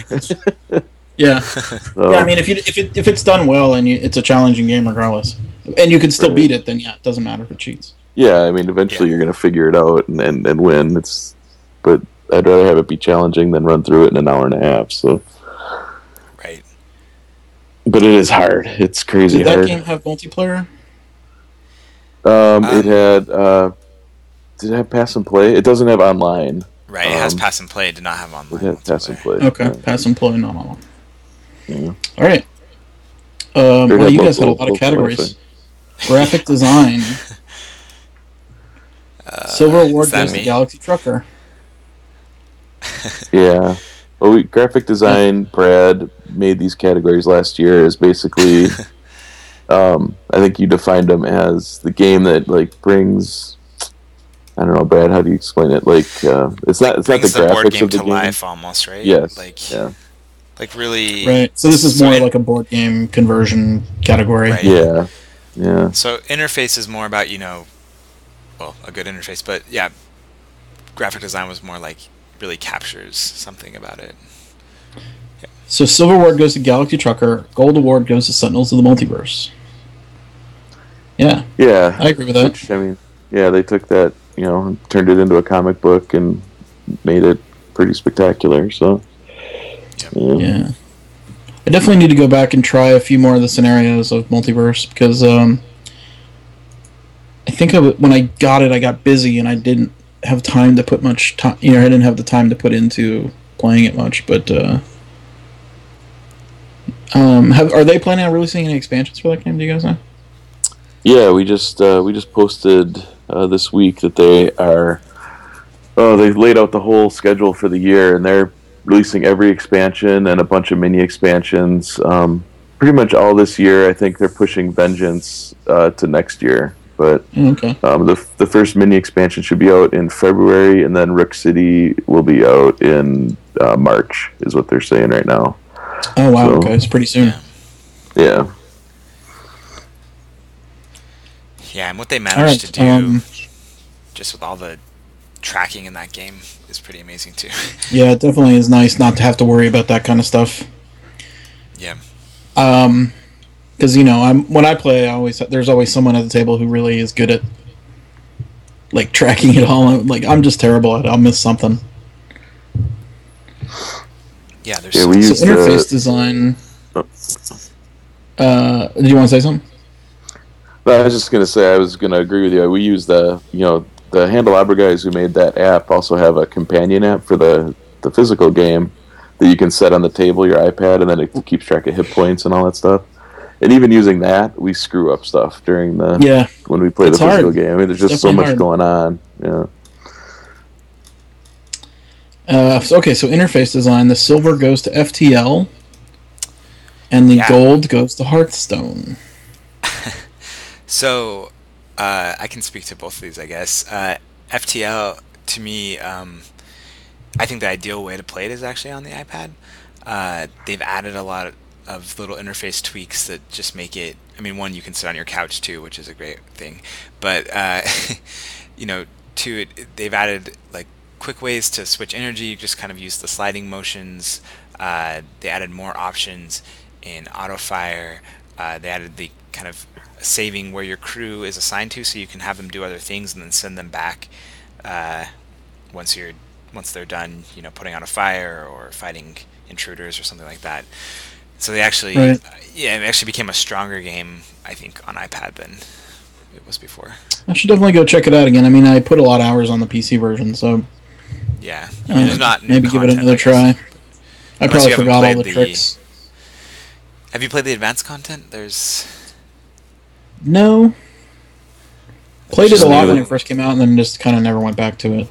Yeah. So. Yeah, I mean, if it's done well and it's a challenging game regardless, and you can still beat it, then it doesn't matter if it cheats. Yeah, I mean, eventually you're going to figure it out and win. But I'd rather have it be challenging than run through it in an hour and a half. So. Right. But it is hard. It's crazy hard. Did that game have multiplayer? It had. Did it have pass and play? It doesn't have online. Right, it has pass and play. It did not have online. It has pass and play. Okay, yeah. Pass and play, not online. Yeah. All right. Well, you guys had a lot of categories. Graphic design. Silver award goes to Galaxy Trucker. Yeah. Well, graphic design, Brad made these categories last year as basically, I think you defined them as the game that brings. I don't know, Brad. How do you explain it? It's not the graphics board game of the to game. life, almost, right? Yes. Really. Right. So this is more like a board game conversion category. Right. Yeah. Yeah. So interface is more about a good interface, but yeah, graphic design was more like really captures something about it. Yeah. So silver award goes to Galaxy Trucker. Gold award goes to Sentinels of the Multiverse. Yeah. Yeah. I agree with that. Which, I mean, yeah, they took that, turned it into a comic book and made it pretty spectacular. So. Yeah. I definitely need to go back and try a few more of the scenarios of Multiverse because I think when I got it, I got busy and I didn't have time to put much time. I didn't have the time to put into playing it much. But are they planning on releasing any expansions for that game? Do you guys know? Yeah, we just posted this week that they are. Oh, they've laid out the whole schedule for the year, and they're releasing every expansion and a bunch of mini expansions. Pretty much all this year. I think they're pushing Vengeance to next year. But the first mini expansion should be out in February, and then Rook City will be out in March, is what they're saying right now. Oh, wow. So, okay, it's pretty soon. Yeah. Yeah, and what they managed to do, just with all the tracking in that game, is pretty amazing, too. Yeah, it definitely is nice not to have to worry about that kind of stuff. Yeah. Because when I play, there's always someone at the table who really is good at tracking it all. I'm just terrible at it. I'll miss something. Yeah, there's interface design. Did you want to say something? No, I was just gonna say I was gonna agree with you. We use the Handelabra guys who made that app also have a companion app for the physical game that you can set on the table, your iPad, and then it keeps track of hit points and all that stuff. And even using that, we screw up stuff during when we play the physical game. I mean, there's just so much going on. Yeah. So interface design. The silver goes to FTL, and the gold goes to Hearthstone. So, I can speak to both of these, I guess. FTL, to me, I think the ideal way to play it is actually on the iPad. They've added a lot of little interface tweaks that just make it. I mean, one, you can sit on your couch too, which is a great thing. But two, they've added like quick ways to switch energy. You just kind of use the sliding motions. They added more options in auto fire. They added the kind of saving where your crew is assigned to, so you can have them do other things and then send them back once they're done, putting out a fire or fighting intruders or something like that. So they actually, it actually became a stronger game, I think, on iPad than it was before. I should definitely go check it out again. I mean, I put a lot of hours on the PC version, so yeah, there's not maybe give it another try. I probably forgot all the tricks. Have you played the advanced content? No. Played it a lot when it first came out, and then just kind of never went back to it.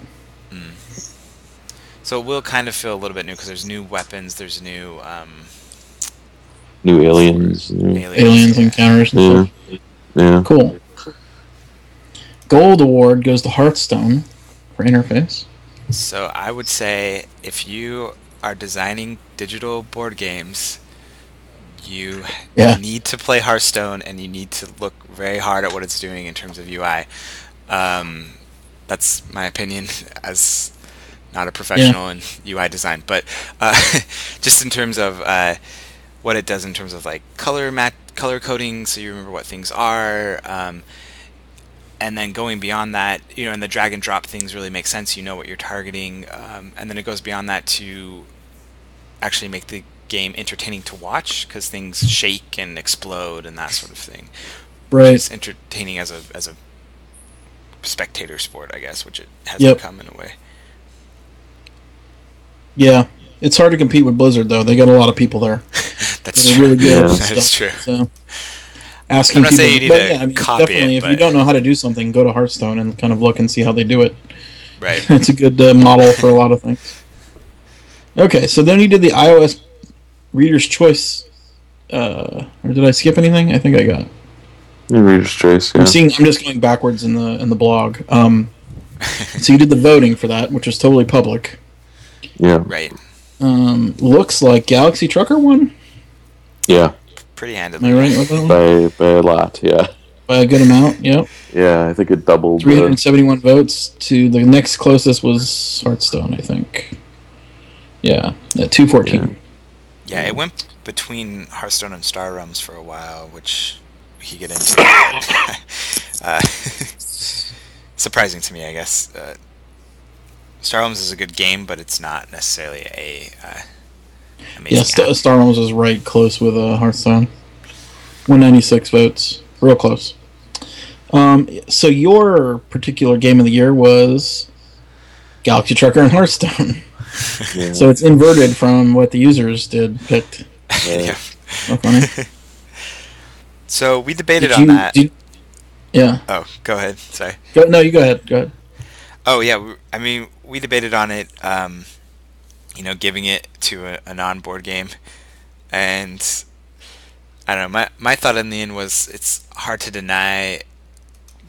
So it will kind of feel a little bit new because there's new weapons, there's new aliens, aliens encounters. Yeah. Cool. Gold award goes to Hearthstone for interface. So I would say if you are designing digital board games, you need to play Hearthstone, and you need to look very hard at what it's doing in terms of UI. That's my opinion as not a professional in UI design, but just in terms of what it does in terms of like color coding, so you remember what things are, and then going beyond that, and the drag and drop things really make sense. You know what you're targeting, and then it goes beyond that to actually make the game entertaining to watch because things shake and explode and that sort of thing. Right. It's entertaining as a spectator sport, I guess, which it has become in a way. Yeah, it's hard to compete with Blizzard though. They got a lot of people there. That's true. Really good. That is true. So, asking I'm not saying you need to copy definitely, it, if you don't know how to do something, go to Hearthstone and kind of look and see how they do it. Right. It's a good model for a lot of things. Okay, so then you did the iOS Reader's Choice. Or did I skip anything? I think I got Reader's Choice. Yeah. I'm just going backwards in the blog. So you did the voting for that, which was totally public. Yeah. Right. Looks like Galaxy Trucker won. Yeah. Pretty handily. Am I right with that one? By a lot, yeah. By a good amount, yep. Yeah, I think it doubled. 371 votes to the next closest was Hearthstone, I think. Yeah, at 214. Yeah, it went between Hearthstone and Star Realms for a while, which we could get into. Surprising to me, I guess. Star Realms is a good game, but it's not necessarily a amazing app. Star Realms is right close with Hearthstone. 196 votes. Real close. So your particular game of the year was Galaxy Trucker and Hearthstone. Yeah. So it's inverted from what the users picked. Yeah. So funny. So we debated on that. Yeah. Oh, go ahead. Sorry. No, you go ahead. Go ahead. Oh, yeah. We debated on it, giving it to a non-board game. And I don't know. My thought in the end was it's hard to deny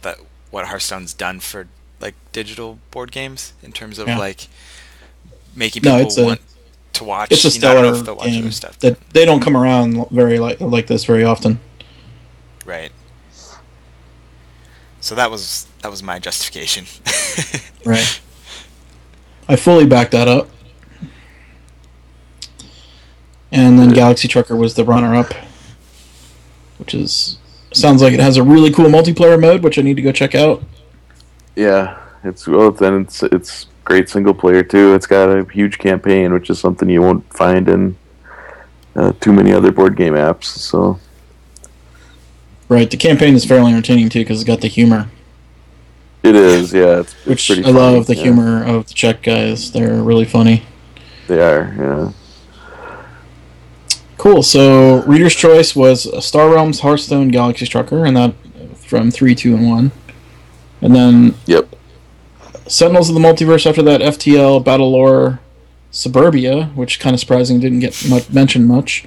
that what Hearthstone's done for like digital board games in terms of like making people want to watch. It's a stellar game stuff. That they don't come around very like this very often. Right. So that was my justification. Right. I fully back that up. And then Galaxy Trucker was the runner-up, which sounds like it has a really cool multiplayer mode, which I need to go check out. Yeah, it's great single player too. It's got a huge campaign, which is something you won't find in too many other board game apps. So Right, the campaign is fairly entertaining too because it's got the humor. it is, yeah. It's Which pretty I funny, love the humor of the Czech guys. They're really funny. They are, yeah. Cool. So Reader's Choice was Star Realms, Hearthstone, Galaxy Trucker, and that from 3, 2, and 1. And then Yep. Sentinels of the Multiverse after that, FTL, Battle Lore, Suburbia, which kind of surprising didn't get mentioned much.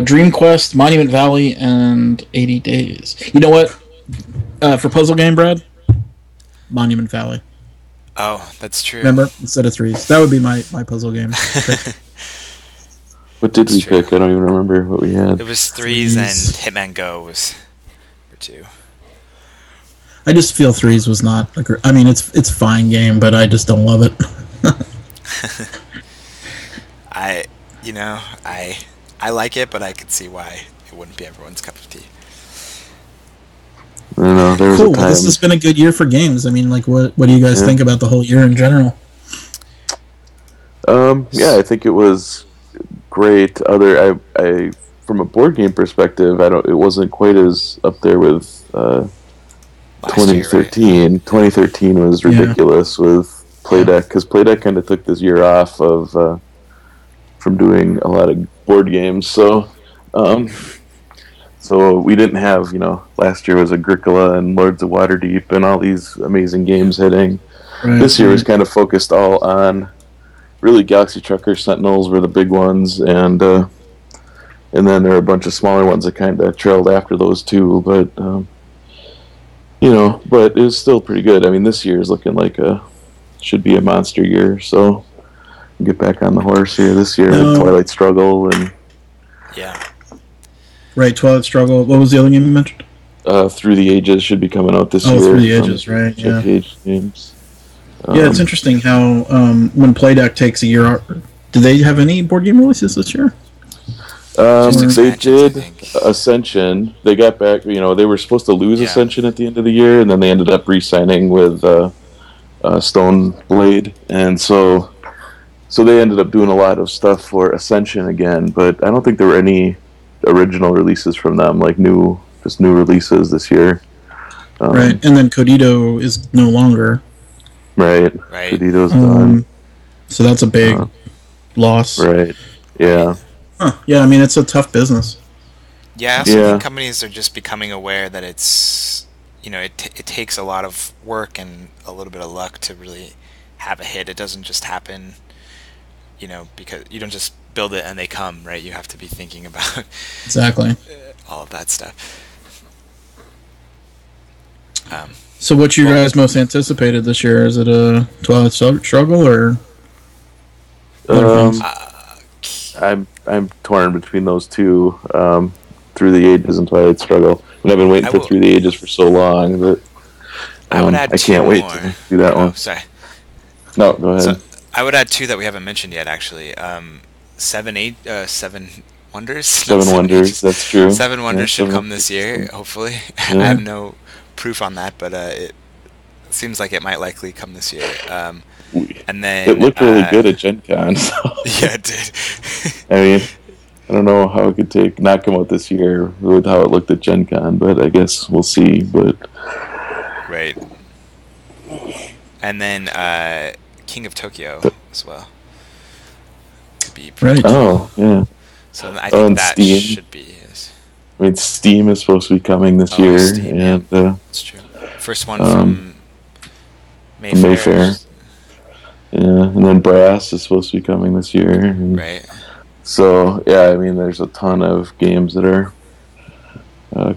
Dream Quest, Monument Valley, and 80 Days. You know what? For puzzle game, Brad, Monument Valley. Oh, that's true. Remember? Instead of threes. That would be my puzzle game. What did we pick? I don't even remember what we had. It was threes, and Hitman Go was for 2. I just feel threes was not. I mean, it's a fine game, but I just don't love it. I like it, but I could see why it wouldn't be everyone's cup of tea. I don't know. There was Cool. a time. This has been a good year for games. I mean, like, what do you guys think about the whole year in general? Yeah, I think it was great. I from a board game perspective, it wasn't quite as up there with 2013. Year, right? 2013 was ridiculous with Playdeck, because Playdeck kind of took this year off of from doing a lot of board games. So we didn't have, last year was Agricola and Lords of Waterdeep and all these amazing games hitting. Right, this year was kind of focused all on really Galaxy Trucker, Sentinels were the big ones, and then there were a bunch of smaller ones that kind of trailed after those two. But but it was still pretty good. I mean, this year is looking like should be a monster year. So get back on the horse here this year with Twilight Struggle and right, Twilight Struggle. What was the other game you mentioned? Through the Ages should be coming out this year. Through the Ages, right? Yeah. Age games. Yeah, it's interesting how when Playdeck takes a year out. Do they have any board game releases this year? They did Ascension. They got back. They were supposed to lose Ascension at the end of the year, and then they ended up re-signing with Stone Blade, and so they ended up doing a lot of stuff for Ascension again. But I don't think there were any original releases from them, like new releases this year. Right, and then Codito is no longer. Right. Codito's done. So that's a big loss. Right. Yeah. Huh. Yeah, I mean, it's a tough business. Yeah, I also think companies are just becoming aware that it's, it takes a lot of work and a little bit of luck to really have a hit. It doesn't just happen, because you don't just build it and they come, right? You have to be thinking about exactly all of that stuff. So what you guys most anticipated this year? Is it a Twilight Struggle or? I'm torn between those two, Through the Ages and Twilight Struggle. And I've been waiting for Through the Ages for so long that I would add I can't wait to do that one. Sorry. No, go ahead. So I would add 2 that we haven't mentioned yet, actually. Seven Wonders. Seven Wonders. That's true. 7 Wonders should come this year, hopefully. Yeah. I have no proof on that, but it seems like it might likely come this year. And then it looked really good at Gen Con. So. Yeah, it did. I mean, I don't know how it could not come out this year with how it looked at Gen Con, but I guess we'll see. But right. And then King of Tokyo as well. Could be right. Cool. Oh, yeah. So I think that Steam. should be. Yes. I mean, Steam is supposed to be coming this year, Steam, and that's true. First one from Mayfair. Yeah, and then Brass is supposed to be coming this year. Right. So, yeah, I mean, there's a ton of games that are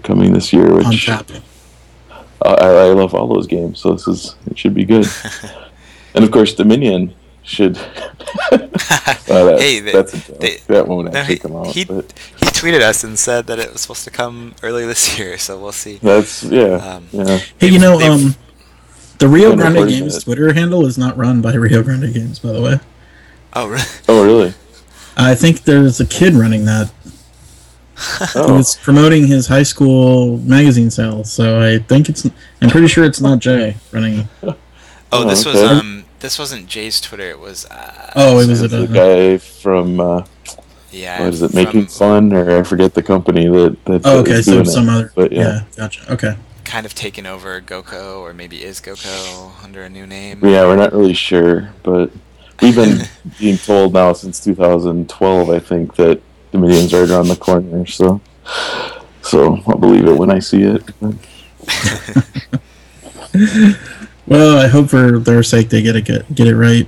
coming this year, which I love all those games, so it should be good. And, of course, Dominion should... that's a joke. That won't actually come out. He tweeted us and said that it was supposed to come early this year, so we'll see. That's, Hey, the Rio Grande Games Twitter handle is not run by Rio Grande Games, by the way. Oh, really? Oh, really? I think there's a kid running that. Oh. He was promoting his high school magazine sales, so I'm pretty sure it's not Jay running. This wasn't Jay's Twitter. It was. It was the guy from Yeah, what is it? Making Fun, or I forget the company that Oh, okay, is so doing some it. other. But Yeah, gotcha. Okay. kind of taken over GoCo, or maybe is GoCo under a new name. Yeah, we're not really sure, but we've been being told now since 2012, I think, that Dominion's right around the corner. So I'll believe it when I see it. Well, I hope for their sake they get it right.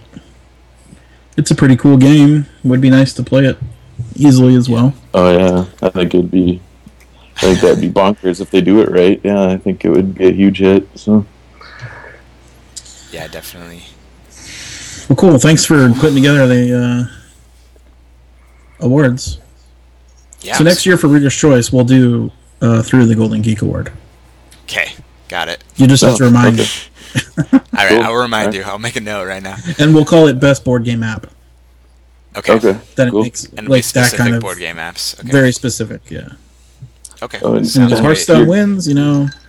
It's a pretty cool game. Would be nice to play it easily as well. Oh yeah, I think that'd be bonkers if they do it right. Yeah, I think it would be a huge hit. So Yeah, definitely. Well, cool. Thanks for putting together the awards. Yeah. So next year for Reader's Choice, we'll do through the Golden Geek Award. Okay, got it. You just have to remind me. All right, I'll remind you. I'll make a note right now. And we'll call it Best Board Game App. Okay. Then cool. it makes And like specific that kind of board game apps. Okay. very specific. Yeah. Okay. Oh, and Sounds If great. Hearthstone wins,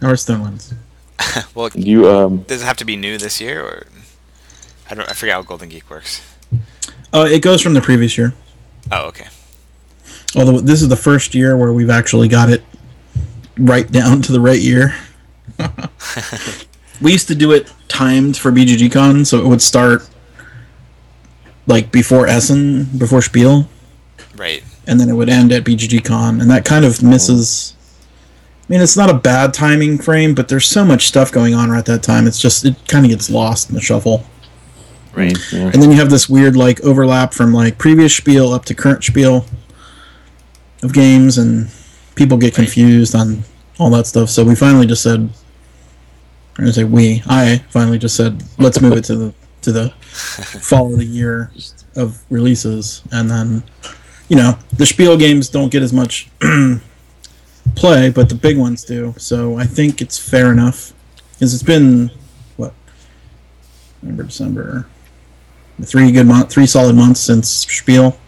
Hearthstone wins. Well, you does it have to be new this year, or I forget how Golden Geek works. It goes from the previous year. Oh, okay. Although this is the first year where we've actually got it right down to the right year. We used to do it timed for BGGCon, so it would start like before Essen, before Spiel, Right. and then it would end at BGGCon, and that kind of misses. I mean, it's not a bad timing frame, but there's so much stuff going on right at that time. It kind of gets lost in the shuffle. Right. Yeah. And then you have this weird like overlap from like previous Spiel up to current Spiel of games, and people get confused on all that stuff. So we finally just said, I finally just said, let's move it to the fall of the year of releases, and then the Spiel games don't get as much play, but the big ones do. So I think it's fair enough, because it's been November, December, 3 solid months since Spiel.